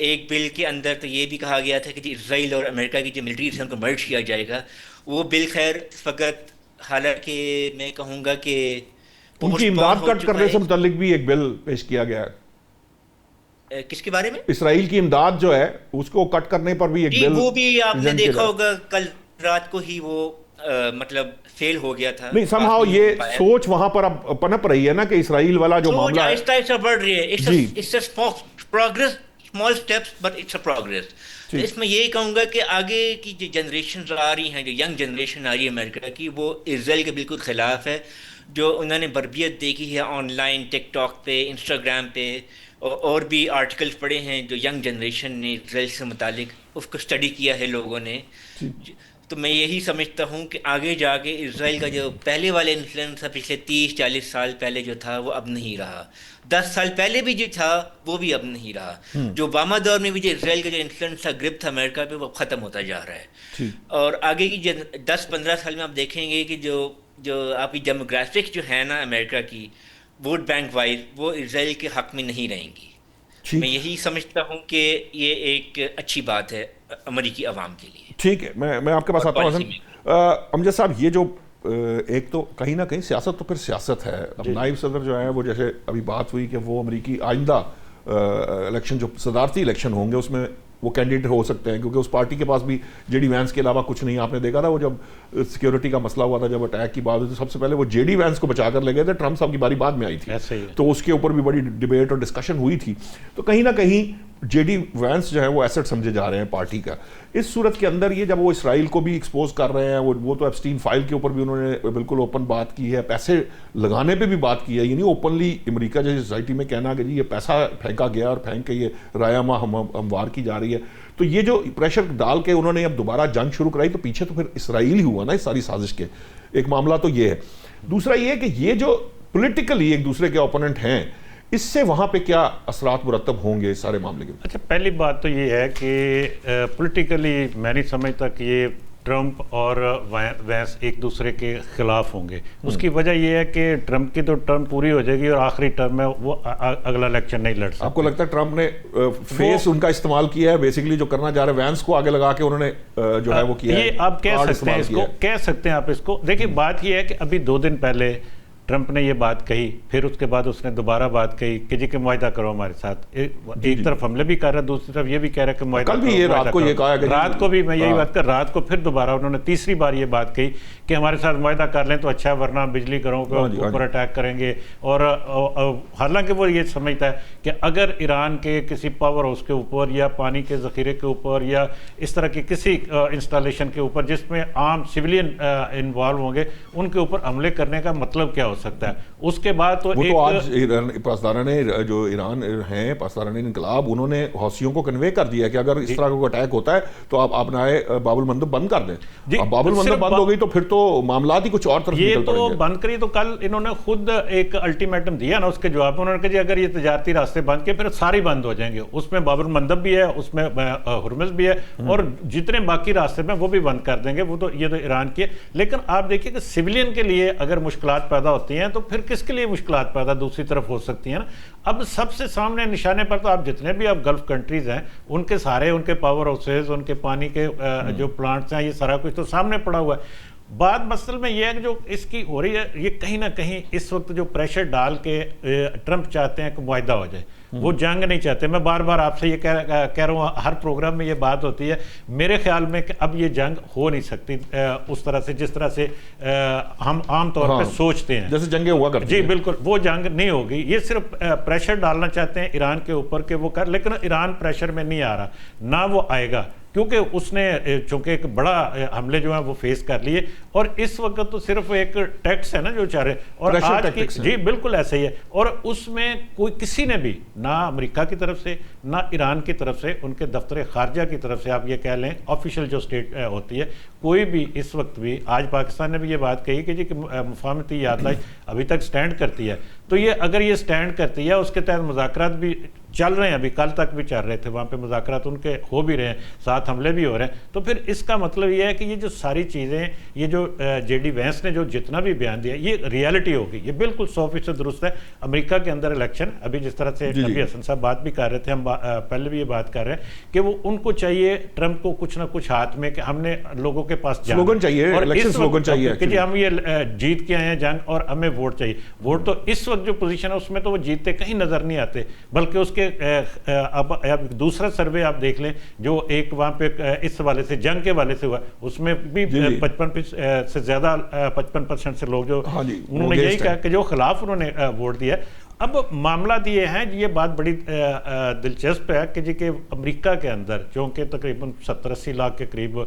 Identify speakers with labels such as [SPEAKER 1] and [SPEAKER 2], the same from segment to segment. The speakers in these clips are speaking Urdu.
[SPEAKER 1] ایک بل کے اندر تو یہ بھی کہا گیا تھا کہ اسرائیل اور امریکہ کی جو ملٹری ان کو مرج کیا جائے گا. وہ بل خیر اس وقت حالانکہ میں کہوں گا کہ
[SPEAKER 2] ان کی امداد کٹ کرنے سے متعلق بھی ایک بل پیش کیا گیا ہے.
[SPEAKER 1] کس کے بارے میں؟
[SPEAKER 2] اسرائیل کی امداد جو ہے اس کو کٹ کرنے پر بھی ایک بل.
[SPEAKER 1] وہ بھی آپ نے دیکھا ہوگا کل رات کو ہی وہ مطلب فیل ہو گیا تھا.
[SPEAKER 2] نہیں somehow یہ سوچ وہاں پر اب پنپ رہی ہے نا کہ اسرائیل والا جو معاملہ ہے
[SPEAKER 1] آہستہ آہستہ بڑھ رہی ہے. It's a progress, small steps but it's a progress. تو اس میں یہی کہوں گا کہ آگے کی جو جنریشن آ رہی ہیں، جو ینگ جنریشن آ رہی ہے امریکہ کی، وہ اسرائیل کے بالکل خلاف ہے. جو انہوں نے بربریت دیکھی ہے آن لائن ٹک ٹاک پہ، انسٹاگرام پہ، اور بھی آرٹیکلز پڑھے ہیں جو ینگ جنریشن نے اسرائیل سے متعلق اس کو اسٹڈی کیا ہے لوگوں نے. تو میں یہی سمجھتا ہوں کہ آگے جا کے اسرائیل کا جو پہلے والے انفلوئنس تھا پچھلے 30-40 سال پہلے جو تھا وہ اب نہیں رہا. 10 سال پہلے بھی جو تھا وہ بھی اب نہیں رہا. جو اوباما دور میں بھی جو اسرائیل کا جو انفلوئنس تھا، گرپ تھا امریکہ پہ، وہ ختم ہوتا جا رہا ہے. اور آگے کی 10-15 سال میں آپ دیکھیں گے کہ جو آپ کی ڈیموگرافک جو ہے نا امریکہ کی، ووٹ بینک وائز، وہ اسرائیل کے حق میں نہیں رہیں گی. میں یہی سمجھتا ہوں کہ یہ ایک اچھی بات ہے امریکی عوام کے لیے.
[SPEAKER 2] ٹھیک ہے، میں آپ کے پاس آتا ہوں. امجد صاحب، یہ جو ایک تو کہیں نہ کہیں سیاست تو پھر سیاست ہے. اب نائب صدر جو ہیں وہ جیسے ابھی بات ہوئی کہ وہ امریکی آئندہ الیکشن جو صدارتی الیکشن ہوں گے اس میں وہ کینڈیڈیٹ ہو سکتے ہیں، کیونکہ اس پارٹی کے پاس بھی جے ڈی وینس کے علاوہ کچھ نہیں. آپ نے دیکھا تھا وہ جب سیکیورٹی کا مسئلہ ہوا تھا، جب اٹیک کی بات ہوئی تو سب سے پہلے وہ جے ڈی وینس کو بچا کر لے گئے تھے. ٹرمپ صاحب کی باری بعد میں آئی تھی تو اس کے اوپر بھی بڑی ڈیبیٹ اور ڈسکشن ہوئی تھی. تو کہیں نہ کہیں جے ڈی وینس جو ہے وہ ایسٹ سمجھے جا رہے ہیں پارٹی کا. اس صورت کے اندر یہ جب وہ اسرائیل کو بھی ایکسپوز کر رہے ہیں، وہ تو ایپسٹین فائل کے اوپر بھی انہوں نے بالکل اوپن بات کی ہے، پیسے لگانے پہ بھی بات کی ہے. یعنی اوپنلی امریکہ جیسی سوسائٹی میں کہنا کہ جی یہ پیسہ پھینکا گیا اور پھینک کے یہ رایامہ ہموار کی جا رہی ہے. تو یہ جو پریشر ڈال کے انہوں نے اب دوبارہ جنگ شروع کرائی تو پیچھے تو پھر اسرائیل ہی ہوا نا اس ساری سازش کے. ایک معاملہ تو یہ ہے. دوسرا یہ ہے کہ یہ جو پولیٹیکلی ایک دوسرے کے اوپوننٹ ہیں، اس سے وہاں پہ کیا اثرات مرتب ہوں گے اس سارے معاملے کے؟
[SPEAKER 3] اچھا، پہلی بات تو یہ ہے کہ پولیٹیکلی میں نہیں سمجھتا کہ یہ ٹرمپ اور وینس ایک دوسرے کے خلاف ہوں گے. اس کی وجہ یہ ہے کہ ٹرمپ کی تو ٹرم پوری ہو جائے گی اور آخری ٹرم میں وہ اگلا الیکشن نہیں لڑ سکتے.
[SPEAKER 2] آپ کو لگتا ہے ٹرمپ نے فیس ان کا استعمال کیا ہے بیسیکلی جو کرنا چاہ رہے ہیں وینس کو آگے لگا کے انہوں نے جو ہے وہ کیا ہے؟
[SPEAKER 3] یہ آپ کہہ سکتے ہیں، اس کو کہہ سکتے ہیں آپ اس کو. دیکھیں بات یہ ہے کہ ابھی 2 دن پہلے ٹرمپ نے یہ بات کہی، پھر اس کے بعد اس نے دوبارہ بات کہی کہ جی کہ معاہدہ کرو ہمارے ساتھ. ایک طرف حملے بھی کر رہا ہے، دوسری طرف یہ بھی کہہ رہا ہے کہ معاہدہ کرو.
[SPEAKER 2] کل بھی یہ رات کو یہ کہا کہ
[SPEAKER 3] رات کو بھی میں یہی بات کر، رات کو پھر دوبارہ انہوں نے تیسری بار یہ بات کہی کہ ہمارے ساتھ معاہدہ کر لیں تو اچھا ہے، ورنہ بجلی گھروں کے اوپر اٹیک کریں گے. اور حالانکہ وہ یہ سمجھتا ہے کہ اگر ایران کے کسی پاور ہاؤس کے اوپر یا پانی کے ذخیرے کے اوپر یا اس طرح کی کسی انسٹالیشن کے اوپر جس میں عام سویلین انوالو ہوں گے، ان کے اوپر حملے کرنے کا مطلب کیا ہو سکتا ہے؟ اس کے بعد تو
[SPEAKER 2] وہ تو آج پاسداران جو ایران ہیں، پاسداران انقلاب، انہوں نے حوثیوں کو کنوے کر دیا کہ اگر اس طرح کا اٹیک ہوتا ہے تو آپ اپنا باب المندب بند کر دیں. اب باب المندب بند ہو گئی تو پھر تو معاملات ہی کچھ اور طرف
[SPEAKER 3] یہ تو بند کری. تو کل انہوں نے خود ایک الٹیمیٹم دیا نا، اس کے جواب میں انہوں نے کہا جی اگر یہ تجارتی راستے بند کیے پھر سارے بند ہو جائیں گے. اس میں باب المندب بھی ہے، اس میں ہرمز بھی ہے، اور جتنے باقی راستے میں وہ بھی بند کر دیں گے. وہ تو یہ تو ایران کی ہے. لیکن آپ دیکھیے کہ سویلین کے لیے اگر مشکلات پیدا ہوتی ہیں تو پھر کس کے لیے مشکلات پیدا دوسری طرف ہو سکتی ہیں نا. اب سب سے سامنے نشانے پر تو آپ جتنے بھی آپ گلف کنٹریز ہیں ان کے سارے، ان کے پاور ہاؤسز، ان کے پانی کے جو پلانٹس ہیں، یہ سارا کچھ تو سامنے پڑا ہوا ہے. بات مسئلہ میں یہ ہے کہ جو اس کی ہو رہی ہے، یہ کہیں نہ کہیں اس وقت جو پریشر ڈال کے ٹرمپ چاہتے ہیں کہ معاہدہ ہو جائے، وہ جنگ نہیں چاہتے. میں بار بار آپ سے یہ کہہ رہا ہوں، ہر پروگرام میں یہ بات ہوتی ہے میرے خیال میں کہ اب یہ جنگ ہو نہیں سکتی اس طرح سے جس طرح سے ہم عام طور پہ سوچتے ہیں،
[SPEAKER 2] جیسے جنگیں ہوا کرتی ہیں.
[SPEAKER 3] جی بالکل، وہ جنگ نہیں ہوگی. یہ صرف پریشر ڈالنا چاہتے ہیں ایران کے اوپر کہ وہ کر، لیکن ایران پریشر میں نہیں آ رہا، نہ وہ آئے گا، کیونکہ اس نے چونکہ ایک بڑا حملے جو ہیں وہ فیس کر لیے. اور اس وقت تو صرف ایک ٹیکس ہے نا جو چاہ رہے ہیں، اور آج کی جی بالکل ایسا ہی ہے. اور اس میں کوئی کسی نے بھی، نہ امریکہ کی طرف سے نہ ایران کی طرف سے، ان کے دفتر خارجہ کی طرف سے آپ یہ کہہ لیں آفیشیل جو اسٹیٹ ہوتی ہے، کوئی بھی اس وقت بھی، آج پاکستان نے بھی یہ بات کہی کہ جی کہ مفاہمتی یادداشت ابھی تک سٹینڈ کرتی ہے. تو یہ اگر یہ سٹینڈ کرتی ہے، اس کے تحت مذاکرات بھی چل رہے ہیں, ابھی کل تک بھی چل رہے تھے, وہاں پہ مذاکرات ان کے ہو بھی رہے ہیں, ساتھ حملے بھی ہو رہے ہیں. تو پھر اس کا مطلب یہ ہے کہ یہ جو ساری چیزیں, یہ جو جے ڈی وینس نے جو جتنا بھی بیان دیا, یہ ریالٹی ہوگی, یہ بالکل 100% درست ہے. امریکہ کے اندر الیکشن, ابھی جس طرح سے نبی حسن صاحب بات بھی کر رہے تھے, ہم پہلے بھی یہ بات کر رہے ہیں کہ وہ ان کو چاہیے ٹرمپ کو کچھ نہ کچھ ہاتھ میں, کہ ہم نے لوگوں کے پاس
[SPEAKER 2] سلوگن چاہیے, الیکشن سلوگن چاہیے
[SPEAKER 3] کہ جی ہم یہ جیت کے آئے ہیں جنگ اور ہمیں ووٹ چاہیے. ووٹ تو اس وقت جو پوزیشن ہے اس میں تو وہ جیتتے کہیں نظر نہیں آتے, بلکہ اس کے اب دوسرا سروے آپ دیکھ لیں جو ایک وہاں پہ اس حوالے سے جنگ کے حوالے سے ہوا, اس میں بھی 55% سے زیادہ 55% سے لوگ جو انہوں نے یہی کہا کہ جو خلاف انہوں نے ووٹ دیا. اب معاملات یہ ہیں, یہ بات بڑی دلچسپ ہے کہ جی کہ امریکہ کے اندر چونکہ تقریباً 70-80 لاکھ کے قریب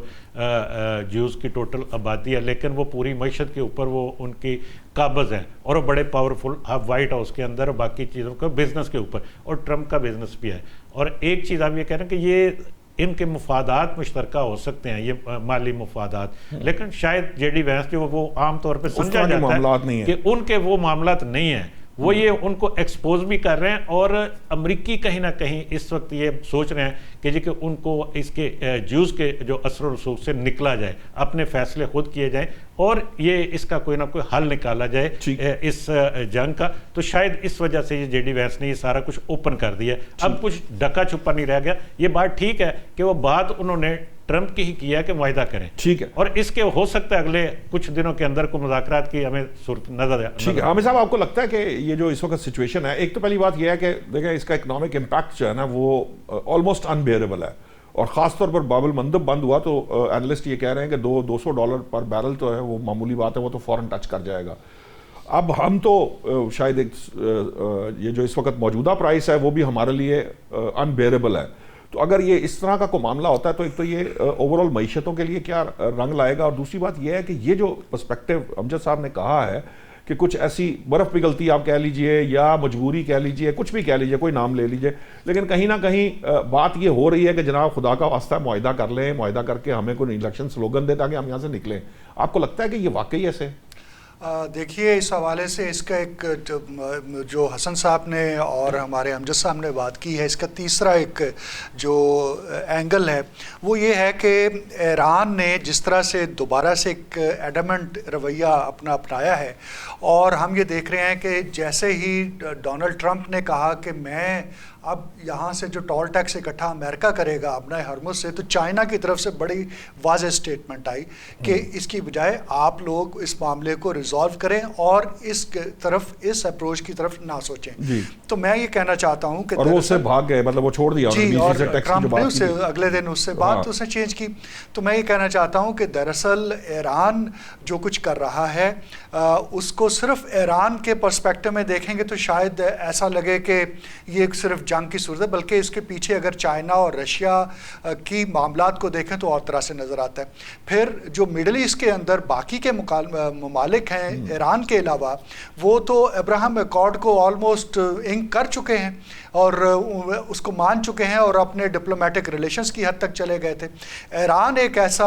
[SPEAKER 3] جیوز کی ٹوٹل آبادی ہے, لیکن وہ پوری معیشت کے اوپر وہ ان کی قابض ہیں, اور وہ بڑے پاورفل وائٹ ہاؤس کے اندر اور باقی چیزوں کا بزنس کے اوپر, اور ٹرمپ کا بزنس بھی ہے. اور ایک چیز آپ یہ کہہ رہے ہیں کہ یہ ان کے مفادات مشترکہ ہو سکتے ہیں, یہ مالی مفادات, لیکن شاید جے ڈی وینس جو وہ عام طور پہ سمجھا جاتا ہے کہ ان کے وہ معاملات نہیں ہیں, وہ یہ ان کو ایکسپوز بھی کر رہے ہیں. اور امریکی کہیں نہ کہیں اس وقت یہ سوچ رہے ہیں کہ جی کہ ان کو اس کے جیوز کے جو اثر و رسوخ سے نکلا جائے, اپنے فیصلے خود کیے جائیں, اور یہ اس کا کوئی نہ کوئی حل نکالا جائے اس جنگ کا. تو شاید اس وجہ سے یہ جے ڈی وینس نے یہ سارا کچھ اوپن کر دیا, اب کچھ ڈکا چھپا نہیں رہ گیا. یہ بات ٹھیک ہے کہ وہ بات انہوں نے ٹرمپ کی ہی کیا کہ معاہدہ کریں,
[SPEAKER 2] ٹھیک ہے,
[SPEAKER 3] اور اس کے ہو سکتا ہے اگلے کچھ دنوں کے اندر کو مذاکرات کی ہمیں صورت نظر.
[SPEAKER 2] ٹھیک ہے عامر صاحب, آپ کو لگتا ہے کہ یہ جو اس وقت سچویشن ہے, ایک تو پہلی بات یہ ہے کہ دیکھیں اس کا اکنامک امپیکٹ جو ہے نا وہ آلموسٹ انبیئریبل ہے, اور خاص طور پر باب المندب بند ہوا تو اینالسٹ یہ کہہ رہے ہیں کہ $200 پر بیرل تو ہے وہ معمولی بات ہے, وہ تو فوراً ٹچ کر جائے گا. اب ہم تو شاید یہ جو اس وقت موجودہ پرائس ہے وہ بھی ہمارے لیے انبیئریبل ہے. تو اگر یہ اس طرح کا کوئی معاملہ ہوتا ہے تو ایک تو یہ اوورآل معیشتوں کے لیے کیا رنگ لائے گا, اور دوسری بات یہ ہے کہ یہ جو پرسپیکٹو امجد صاحب نے کہا ہے کہ کچھ ایسی برف پگھلتی آپ کہہ لیجئے یا مجبوری کہہ لیجئے, کچھ بھی کہہ لیجئے, کوئی نام لے لیجئے, لیکن کہیں نہ کہیں بات یہ ہو رہی ہے کہ جناب خدا کا واسطہ معاہدہ کر لیں, معاہدہ کر کے ہمیں کوئی الیکشن سلوگن دے تاکہ ہم یہاں سے نکلیں. آپ کو لگتا ہے کہ یہ واقعی ایسے؟
[SPEAKER 4] دیکھیے اس حوالے سے اس کا ایک جو حسن صاحب نے اور ہمارے امجد صاحب نے بات کی ہے, اس کا تیسرا ایک جو اینگل ہے وہ یہ ہے کہ ایران نے جس طرح سے دوبارہ سے ایک ایڈمنٹ رویہ اپنا اپنایا ہے, اور ہم یہ دیکھ رہے ہیں کہ جیسے ہی ڈونلڈ ٹرمپ نے کہا کہ میں اب یہاں سے جو ٹول ٹیکس اکٹھا امریکہ کرے گا اپنا ہرمز سے, تو چائنا کی طرف سے بڑی واضح سٹیٹمنٹ آئی کہ اس کی بجائے آپ لوگ اس معاملے کو ریزالو کریں اور اس طرف, اس اپروچ کی طرف نہ سوچیں. تو میں یہ کہنا چاہتا ہوں کہ
[SPEAKER 2] اور وہ اس سے بھاگ گئے, مطلب وہ چھوڑ دیا,
[SPEAKER 4] جی, اور ٹرمپ نے اسے اگلے دن اس سے بات اس نے چینج کی. تو میں یہ کہنا چاہتا ہوں کہ دراصل ایران جو کچھ کر رہا ہے اس کو صرف ایران کے پرسپیکٹو میں دیکھیں گے تو شاید ایسا لگے کہ یہ صرف جنگ کی صورت ہے, بلکہ اس کے پیچھے اگر چائنا اور رشیا کی معاملات کو دیکھیں تو اور طرح سے نظر آتا ہے. پھر جو مڈل ایسٹ کے اندر باقی کے ممالک ہیں ایران کے علاوہ, وہ تو ابراہم ایکارڈ کو آلموسٹ انک کر چکے ہیں اور اس کو مان چکے ہیں اور اپنے ڈپلومیٹک ریلیشنز کی حد تک چلے گئے تھے. ایران ایک ایسا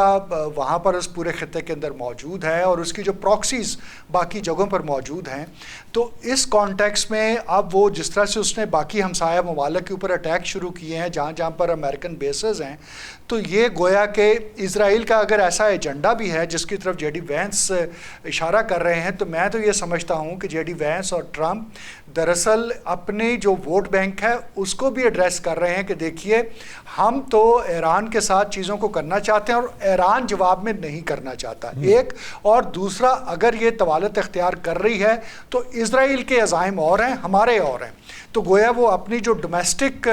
[SPEAKER 4] وہاں پر اس پورے خطے کے اندر موجود ہے اور اس کی جو پراکسیز باقی جگہوں پر موجود ہیں. تو اس کانٹیکس میں اب وہ جس طرح سے اس نے باقی ہمسایہ ممالک کے اوپر اٹیک شروع کیے ہیں جہاں جہاں پر امریکن بیسز ہیں, تو یہ گویا کہ اسرائیل کا اگر ایسا ایجنڈا بھی ہے جس کی طرف جے ڈی وینس اشارہ کر رہے ہیں, تو میں تو یہ سمجھتا ہوں کہ جے ڈی وینس اور ٹرمپ دراصل اپنی جو ووٹ بینک ہے اس کو بھی ایڈریس کر رہے ہیں کہ دیکھیے ہم تو ایران کے ساتھ چیزوں کو کرنا چاہتے ہیں اور ایران جواب میں نہیں کرنا چاہتا, ایک, اور دوسرا اگر یہ طوالت اختیار کر رہی ہے تو اسرائیل کے عزائم اور ہیں, ہمارے اور ہیں. تو گویا وہ اپنی جو ڈومیسٹک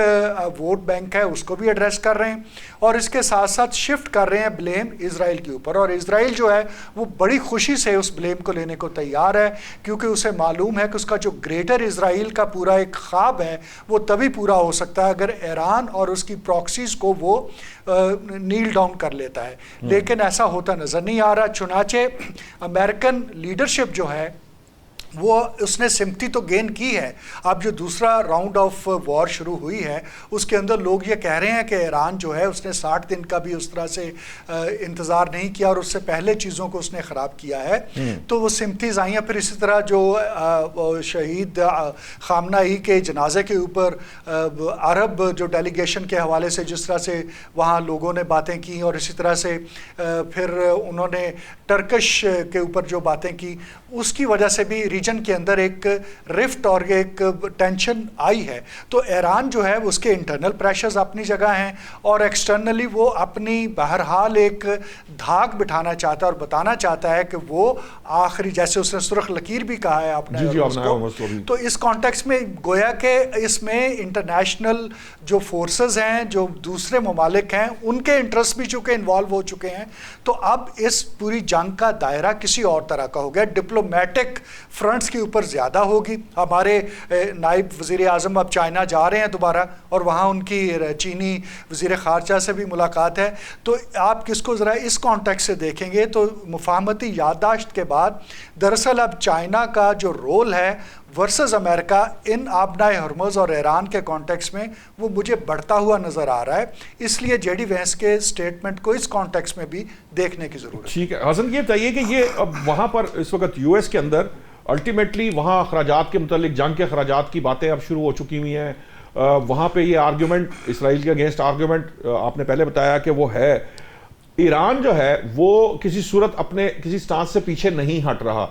[SPEAKER 4] ووٹ بینک ہے اس کو بھی ایڈریس کر رہے ہیں اور اس کے ساتھ ساتھ شفٹ کر رہے ہیں بلیم اسرائیل کے اوپر. اور اسرائیل جو ہے وہ بڑی خوشی سے اس بلیم کو لینے کو تیار ہے, کیونکہ اسے معلوم ہے کہ اس کا جو گریٹر اسرائیل کا پورا ایک خواب ہے وہ تبھی پورا ہو سکتا ہے اگر ایران اور اس کی پراکسیز کو وہ نیل ڈاؤن کر لیتا ہے. لیکن ایسا ہوتا نظر نہیں آ رہا. چنانچہ امریکن لیڈرشپ جو ہے وہ اس نے سمپتی تو گین کی ہے. اب جو دوسرا راؤنڈ آف وار شروع ہوئی ہے اس کے اندر لوگ یہ کہہ رہے ہیں کہ ایران جو ہے اس نے 60 دن کا بھی اس طرح سے انتظار نہیں کیا اور اس سے پہلے چیزوں کو اس نے خراب کیا ہے. تو وہ سمپتیز آئیں. پھر اسی طرح جو شہید خامنہ ای کے جنازے کے اوپر عرب جو ڈیلیگیشن کے حوالے سے جس طرح سے وہاں لوگوں نے باتیں کی اور اسی طرح سے پھر انہوں نے ٹرکش کے اوپر جو باتیں کی اس کی وجہ سے بھی ریجن کے اندر ایک رفٹ اور ایک ٹینشن آئی ہے. تو ایران جو ہے اس کے انٹرنل پریشرز اپنی جگہ ہیں اور ایکسٹرنلی وہ اپنی بہرحال ایک دھاک بٹھانا چاہتا ہے اور بتانا چاہتا ہے کہ وہ آخری جیسے اس نے سرخ لکیر بھی کہا ہے اپنے تو اس کانٹیکس میں گویا کہ اس میں انٹرنیشنل جو فورسز ہیں جو دوسرے ممالک ہیں ان کے انٹرسٹ بھی چونکہ انوالو ہو چکے ہیں. تو اب اس پوری جنگ کا دائرہ کسی اور طرح کا ہو گیا. ڈپلومیٹک فرنٹس کے اوپر زیادہ ہوگی. ہمارے نائب وزیر اعظم اب چائنا جا رہے ہیں دوبارہ اور وہاں ان کی چینی وزیر خارجہ سے بھی ملاقات ہے. تو آپ کس کو ذرا اس کانٹیکس سے دیکھیں گے تو مفاہمتی یادداشت کے بعد دراصل اب چائنا کا جو رول ہے ورسز امریکہ ان آبنائے ہرمز اور ایران کے کانٹیکس میں وہ مجھے بڑھتا ہوا نظر آ رہا ہے. اس لیے جے ڈی وینس کے سٹیٹمنٹ کو اس کانٹیکس میں بھی دیکھنے کی ضرورت ہے.
[SPEAKER 2] ٹھیک ہے حسن، یہ بتائیے کہ یہ اب وہاں پر اس وقت یو ایس کے اندر الٹیمیٹلی وہاں اخراجات کے متعلق جنگ کے اخراجات کی باتیں اب شروع ہو چکی ہوئی ہیں. وہاں پہ یہ آرگیومنٹ اسرائیل کے اگینسٹ آرگیومنٹ آپ نے پہلے بتایا کہ وہ ہے. ایران جو ہے وہ کسی صورت اپنے کسی سٹانس سے پیچھے نہیں ہٹ رہا.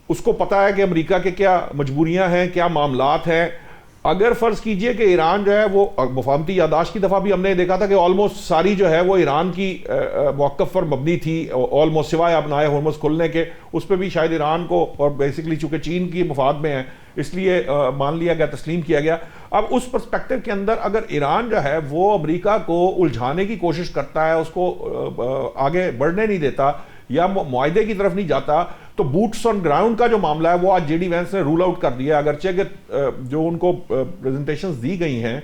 [SPEAKER 2] اس کو پتا ہے کہ امریکہ کے کیا مجبوریاں ہیں، کیا معاملات ہیں. اگر فرض کیجئے کہ ایران جو ہے وہ مفاہمتی یادداشت کی دفعہ بھی ہم نے دیکھا تھا کہ آلموسٹ ساری جو ہے وہ ایران کی موقف پر مبنی تھی، آلموسٹ سوائے اپنائے ہرمز کھلنے کے. اس پہ بھی شاید ایران کو اور بیسیکلی چونکہ چین کی مفاد میں ہیں اس لیے مان لیا گیا، تسلیم کیا گیا. اب اس پرسپیکٹو کے اندر اگر ایران جو ہے وہ امریکہ کو الجھانے کی کوشش کرتا ہے، اس کو آگے بڑھنے نہیں دیتا یا معاہدے کی طرف نہیں جاتا، تو بوٹس آن گراؤنڈ کا جو معاملہ ہے وہ آج جے ڈی وینس نے رول آؤٹ کر دیا. اگرچہ کہ جو ان کو پریزنٹیشنز دی گئی ہیں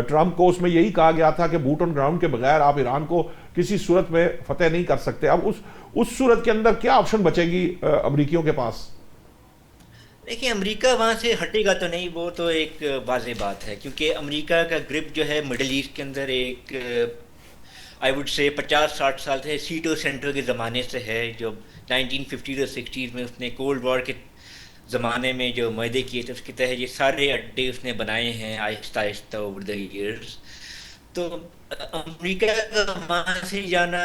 [SPEAKER 2] ٹرمپ کو، اس میں یہی کہا گیا تھا کہ بوٹ آن گراؤنڈ کے بغیر آپ ایران کو کسی صورت میں فتح نہیں کر سکتے. اب اس صورت کے اندر کیا آپشن بچے گی امریکیوں کے پاس؟
[SPEAKER 1] دیکھیں امریکہ وہاں سے ہٹے گا تو نہیں، وہ تو ایک واضح بات ہے کیونکہ امریکہ کا گرپ جو ہے مڈل ایسٹ کے اندر ایک آئی وڈ سے 50-60 سال سے سیٹو سینٹر کے زمانے سے ہے، جو 1950 اور 60s میں اس نے کولڈ وار کے زمانے میں جو معاہدے کیے تھے اس کے تحت یہ سارے اڈے اس نے بنائے ہیں آہستہ آہستہ اوور دا ایئرس. تو امریکہ کا وہاں سے جانا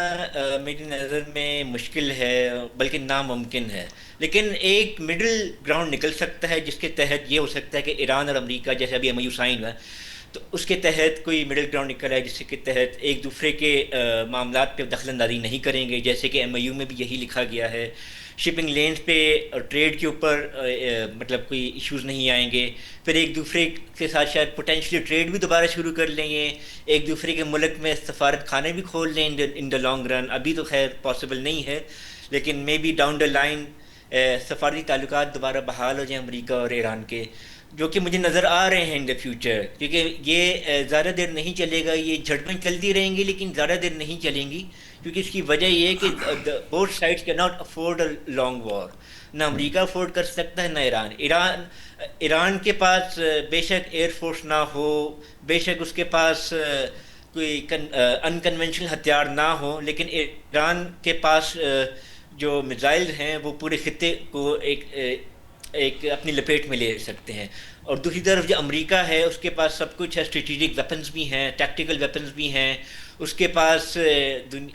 [SPEAKER 1] میری نظر میں مشکل ہے بلکہ ناممکن ہے. لیکن ایک مڈل گراؤنڈ نکل سکتا ہے جس کے تحت یہ ہو سکتا ہے کہ ایران اور امریکہ جیسے ابھی MOU سائن ہوا تو اس کے تحت کوئی مڈل گراؤنڈ نکل ہے جس کے تحت ایک دوسرے کے معاملات پہ دخل اندازی نہیں کریں گے. جیسے کہ MOU میں بھی یہی لکھا گیا ہے، شپنگ لینز پہ اور ٹریڈ کے اوپر مطلب کوئی ایشوز نہیں آئیں گے. پھر ایک دوسرے کے ساتھ شاید پوٹینشلی ٹریڈ بھی دوبارہ شروع کر لیں گے، ایک دوسرے کے ملک میں سفارت خانے بھی کھول لیں ان دا لانگ رن. ابھی تو خیر پاسبل نہیں ہے لیکن may be down the line سفارتی تعلقات دوبارہ بحال ہو جائیں امریکہ اور ایران کے، جو کہ مجھے نظر آ رہے ہیں ان دا فیوچر. کیونکہ یہ زیادہ دیر نہیں چلے گا، یہ جھڑپیں چلتی رہیں گی لیکن زیادہ دیر نہیں چلیں گی. کیونکہ اس کی وجہ یہ ہے کہ بوتھ سائڈس کی ناٹ افورڈ اے لانگ وار. نہ امریکہ افورڈ کر سکتا ہے نہ ایران کے پاس بے شک ایئر فورس نہ ہو، بے شک اس کے پاس کوئی انکنونشنل ہتھیار نہ ہو، لیکن ایران کے پاس جو میزائل ہیں وہ پورے خطے کو ایک اپنی لپیٹ میں لے سکتے ہیں. اور دوسری طرف جو امریکہ ہے اس کے پاس سب کچھ ہے، اسٹریٹجک ویپنز بھی ہیں، ٹیکٹیکل ویپنز بھی ہیں. اس کے پاس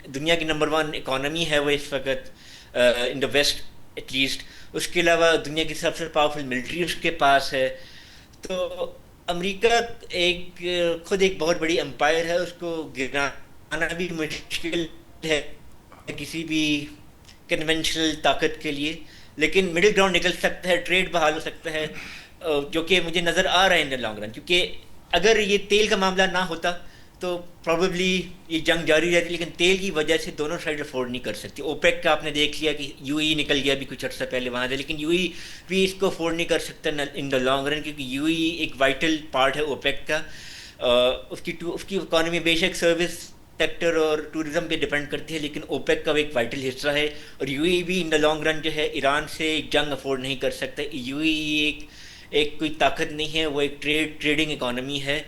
[SPEAKER 1] دنیا کی نمبر 1 اکانومی ہے وہ اس وقت ان دا ویسٹ ایٹ لیسٹ. اس کے علاوہ دنیا کی سب سے پاورفل ملٹری اس کے پاس ہے. تو امریکہ خود ایک بہت بڑی امپائر ہے، اس کو گرانا بھی مشکل ہے کسی بھی کنونشنل طاقت کے لیے. لیکن مڈل گراؤنڈ نکل سکتا ہے، ٹریڈ بحال ہو سکتا ہے، جو کہ مجھے نظر آ رہا ہے ان دا لانگ رن. کیونکہ اگر یہ تیل کا معاملہ نہ ہوتا تو پروبیبلی یہ جنگ جاری رہتی، لیکن تیل کی وجہ سے دونوں سائڈ افورڈ نہیں کر سکتی. اوپیک کا آپ نے دیکھ لیا کہ UAE نکل گیا بھی کچھ عرصہ پہلے وہاں سے، لیکن UAE بھی اس کو افورڈ نہیں کر سکتا ان دا لانگ رن، کیونکہ UAE ایک وائٹل پارٹ ہے اوپیک کا. اس کی اکانومی بے شک سروس سیکٹر اور ٹورزم پہ ڈیپینڈ کرتی ہے، لیکن اوپیک کا ایک وائٹل حصہ ہے، اور یو اے بھی ان دا لانگ رن جو ہے ایران سے جنگ افورڈ نہیں کر سکتا۔ یو اے ایک کوئی طاقت نہیں ہے، وہ ایک ٹریڈنگ اکانومی ہے،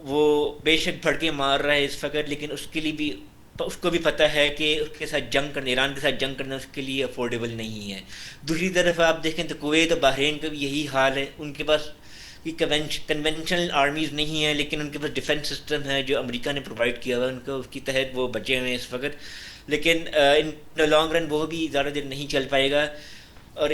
[SPEAKER 1] وہ بے شک بھڑکے مار رہا ہے اس وقت، لیکن اس کے لیے بھی اس کو بھی پتہ ہے کہ اس کے ساتھ جنگ کرنا، ایران کے ساتھ جنگ کرنا اس کے لیے افورڈیبل نہیں ہے۔ دوسری طرف آپ دیکھیں تو کویت اور بحرین کا بھی یہی حال ہے، ان کے پاس کنونشنل آرمیز نہیں ہیں، لیکن ان کے پاس ڈیفنس سسٹم ہے جو امریکہ نے پرووائڈ کیا ہوا ہے ان کو، اس کی تحت وہ بچے ہوئے ہیں اس وقت، لیکن ان لانگ رن وہ بھی زیادہ دیر نہیں چل پائے گا، اور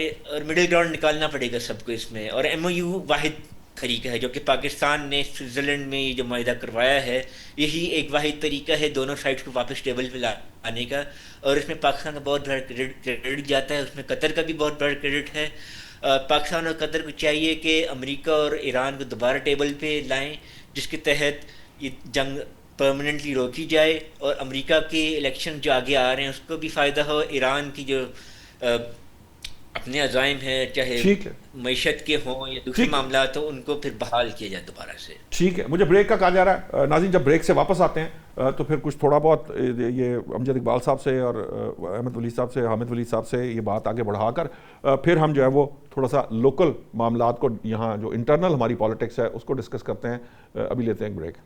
[SPEAKER 1] مڈل گراؤنڈ نکالنا پڑے گا سب کو اس میں۔ اور ایم او یو واحد طریقہ ہے جو کہ پاکستان نے سوئٹزرلینڈ میں یہ جو معاہدہ کروایا ہے، یہی ایک واحد طریقہ ہے دونوں سائڈس کو واپس ٹیبل پہ لانے کا، اور اس میں پاکستان کا بہت بڑا کریڈٹ جاتا ہے، اس میں قطر کا بھی بہت بڑا کریڈٹ ہے۔ پاکستان اور قطر کو چاہیے کہ امریکہ اور ایران کو دوبارہ ٹیبل پہ لائیں، جس کے تحت یہ جنگ پرماننٹلی روکی جائے، اور امریکہ کے الیکشن جو آگے آ رہے ہیں اس کو بھی فائدہ ہو، ایران کی جو اپنے عزائم ہیں چاہے معیشت کے ہوں یا دوسرے معاملات ہوں، ان کو پھر بحال کیا جائے دوبارہ سے۔
[SPEAKER 2] ٹھیک ہے، مجھے بریک کا کہا جا رہا ہے۔ ناظرین، جب بریک سے واپس آتے ہیں تو پھر کچھ تھوڑا بہت یہ امجد اقبال صاحب سے اور احمد ولی صاحب سے، حامد ولی صاحب سے یہ بات آگے بڑھا کر پھر ہم جو ہے وہ تھوڑا سا لوکل معاملات کو، یہاں جو انٹرنل ہماری پالیٹکس ہے اس کو ڈسکس کرتے ہیں۔ ابھی لیتے ہیں ایک بریک۔